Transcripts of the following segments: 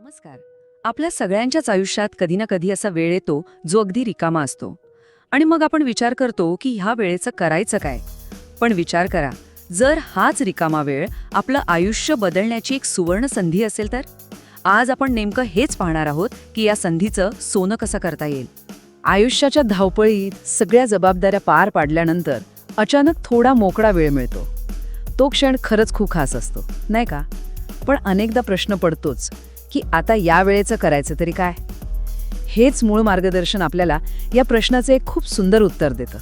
नमस्कार. आपल्या सगळ्यांच्याच आयुष्यात कधी ना कधी असा वेळ येतो जो अगदी रिकामा असतो आणि मग आपण विचार करतो की ह्या वेळेचं करायचं काय. पण विचार करा, जर हाच रिकामा वेळ आपलं आयुष्य बदलण्याची एक सुवर्ण संधी असेल तर. आज आपण नेमकं हेच पाहणार आहोत की या संधीचं सोनं कसं करता येईल. आयुष्याच्या धावपळीत सगळ्या जबाबदाऱ्या पार पाडल्यानंतर अचानक थोडा मोकळा वेळ मिळतो. तो क्षण खरंच खूप खास असतो, नाही का? पण अनेकदा प्रश्न पडतोच की आता या वेळेचं करायचं तरी काय. हेच मूळ मार्गदर्शन आपल्याला या प्रश्नाचे एक खूप सुंदर उत्तर देतं.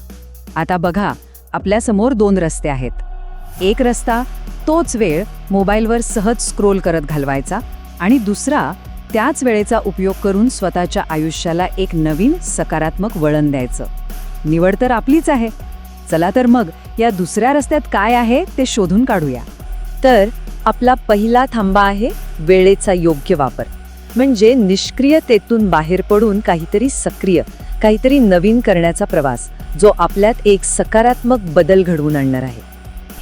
आता बघा, आपल्यासमोर दोन रस्ते आहेत. एक रस्ता तोच वेळ मोबाईलवर सहज स्क्रोल करत घालवायचा आणि दुसरा त्याच वेळेचा उपयोग करून स्वतःच्या आयुष्याला एक नवीन सकारात्मक वळण द्यायचं. निवड तर आपलीच आहे. चला तर मग या दुसऱ्या रस्त्यात काय आहे ते शोधून काढूया. तर आपला पहिला थांबा आहे वेळेचा योग्य वापर, म्हणजे निष्क्रियतेतून बाहेर पडून काहीतरी सक्रिय, काहीतरी नवीन करण्याचा प्रवास, जो आपल्यात एक सकारात्मक बदल घडवून आणणार आहे.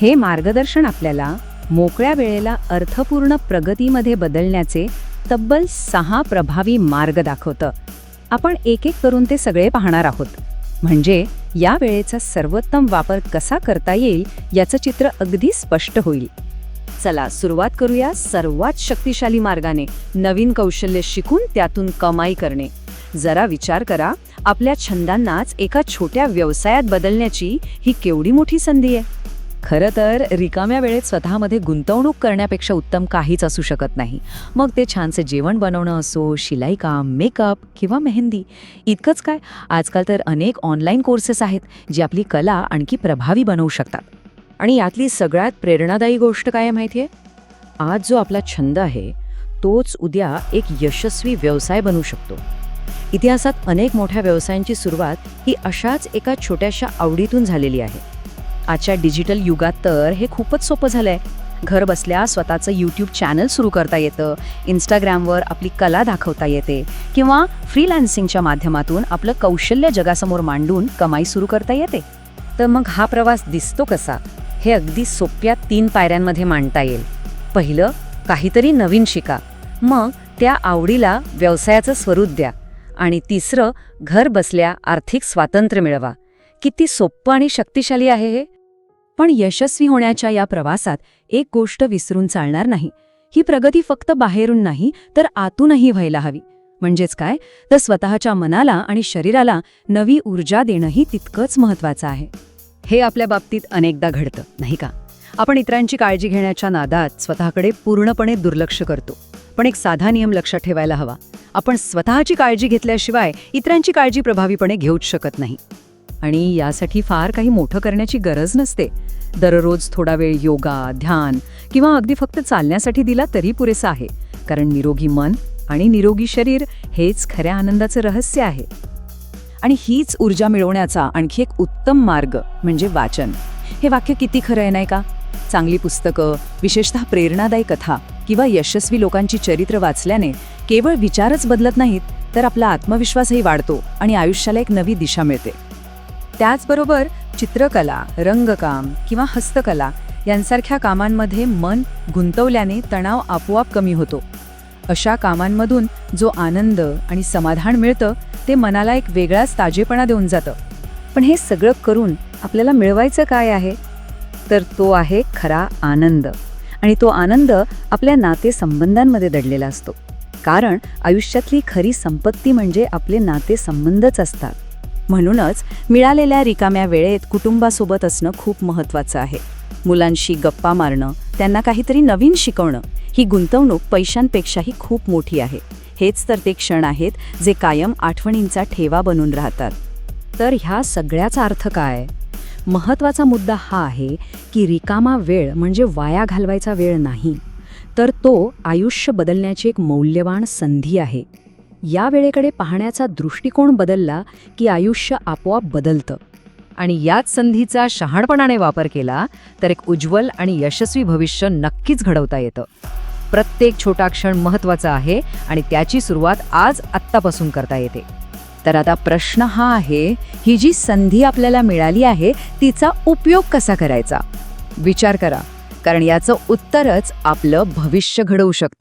हे मार्गदर्शन आपल्याला मोकळ्या वेळेला अर्थपूर्ण प्रगतीमध्ये बदलण्याचे तब्बल 6 प्रभावी मार्ग दाखवतं. आपण एक एक करून ते सगळे पाहणार आहोत, म्हणजे या वेळेचा सर्वोत्तम वापर कसा करता येईल याचं चित्र अगदी स्पष्ट होईल. चला सुरुवात करूया सर्वात शक्तिशाली मार्गाने, नवीन कौशल्य शिकून त्यातून कमाई करणे. जरा विचार करा, आपल्या छंदांनाच एका छोट्या व्यवसायात बदलण्याची ही केवढी मोठी संधी आहे. खरं तर रिकाम्या वेळेत स्वतःमध्ये गुंतवणूक करण्यापेक्षा उत्तम काहीच असू शकत नाही. मग ते छानसे जेवण बनवणं असो, शिलाई काम, मेकअप किंवा मेहंदी. इतकंच काय, आजकाल तर अनेक ऑनलाईन कोर्सेस आहेत जे आपली कला आणखी प्रभावी बनवू शकतात. आणि यातली सगळ्यात प्रेरणादायी गोष्ट काय आहे माहिती आहे? आज जो आपला छंद आहे तोच उद्या एक यशस्वी व्यवसाय बनू शकतो. इतिहासात अनेक मोठ्या व्यवसायांची सुरुवात ही अशाच एका छोट्याशा आवडीतून झालेली आहे. आजच्या डिजिटल युगात तर हे खूपच सोपं झालंय. घर बसल्या स्वतःचं यूट्यूब चॅनल सुरू करता येतं, इंस्टाग्रामवर आपली कला दाखवता येते किंवा फ्रीलान्सिंगच्या माध्यमातून आपलं कौशल्य जगासमोर मांडून कमाई सुरू करता येते. तर मग हा प्रवास दिसतो कसा, हे अगदी सोप्या 3 पायऱ्यांमध्ये मांडता येईल. पहिलं, काहीतरी नवीन शिका. मग त्या आवडीला व्यवसायाचं स्वरूप द्या. आणि तिसरं, घर बसल्या आर्थिक स्वातंत्र्य मिळवा. किती सोपं आणि शक्तिशाली आहे हे. पण यशस्वी होण्याच्या या प्रवासात एक गोष्ट विसरून चालणार नाही. ही प्रगती फक्त बाहेरून नाही तर आतूनही व्हायला हवी. म्हणजेच काय, तर स्वतःच्या मनाला आणि शरीराला नवी ऊर्जा देणंही तितकंच महत्त्वाचं आहे. हे आपल्या बाबतीत अनेकदा घडतं, नाही का? आपण इतरांची काळजी घेण्याच्या नादात स्वतःकडे पूर्णपणे दुर्लक्ष करतो. पण एक साधा नियम लक्षात ठेवायला हवा. आपण स्वतःची काळजी घेतल्याशिवाय इतरांची काळजी प्रभावीपणे घेऊच शकत नाही. आणि यासाठी फार काही मोठं करण्याची गरज नसते. दररोज थोडा वेळ योगा, ध्यान किंवा अगदी फक्त चालण्यासाठी दिला तरी पुरेसा आहे. कारण निरोगी मन आणि निरोगी शरीर हेच खऱ्या आनंदाचं रहस्य आहे. आणि हीच ऊर्जा मिळवण्याचा आणखी एक उत्तम मार्ग म्हणजे वाचन. हे वाक्य किती खरं आहे, नाही का? चांगली पुस्तकं, विशेषतः प्रेरणादायी कथा किंवा यशस्वी लोकांची चरित्र वाचल्याने केवळ विचारच बदलत नाहीत, तर आपला आत्मविश्वासही वाढतो आणि आयुष्याला एक नवी दिशा मिळते. त्याचबरोबर चित्रकला, रंगकाम किंवा हस्तकला यांसारख्या कामांमध्ये मन गुंतवल्याने तणाव आपोआप कमी होतो. अशा कामांमधून जो आनंद आणि समाधान मिळतं ते मनाला एक वेगळाच ताजेपणा देऊन जातं. पण हे सगळं करून आपल्याला मिळवायचं काय आहे? तर तो आहे खरा आनंद. आणि तो आनंद आपल्या नातेसंबंधांमध्ये दडलेला असतो. कारण आयुष्यातली खरी संपत्ती म्हणजे आपले नातेसंबंधच असतात. म्हणूनच मिळालेल्या रिकाम्या वेळेत कुटुंबासोबत असणं खूप महत्त्वाचं आहे. मुलांशी गप्पा मारणं, त्यांना काहीतरी नवीन शिकवणं, ही गुंतवणूक पैशांपेक्षाही खूप मोठी आहे. हेच तर ते क्षण आहेत जे कायम आठवणींचा ठेवा बनून राहतात. तर ह्या सगळ्याचा अर्थ काय? महत्त्वाचा मुद्दा हा आहे की रिकामा वेळ म्हणजे वाया घालवायचा वेळ नाही, तर तो आयुष्य बदलण्याची एक मौल्यवान संधी आहे. या वेळेकडे पाहण्याचा दृष्टिकोन बदलला की आयुष्य आपोआप बदलतं. आणि याच संधीचा शहाणपणाने वापर केला तर एक उज्ज्वल आणि यशस्वी भविष्य नक्कीच घडवता येतं. प्रत्येक छोटा क्षण महत्त्वाचा आहे आणि त्याची सुरुवात आज आत्तापासून करता येते. तर आता प्रश्न हा आहे, ही जी संधी आपल्याला मिळाली आहे तिचा उपयोग कसा करायचा? विचार करा, कारण याचं उत्तरच आपलं भविष्य घडवू शकतं.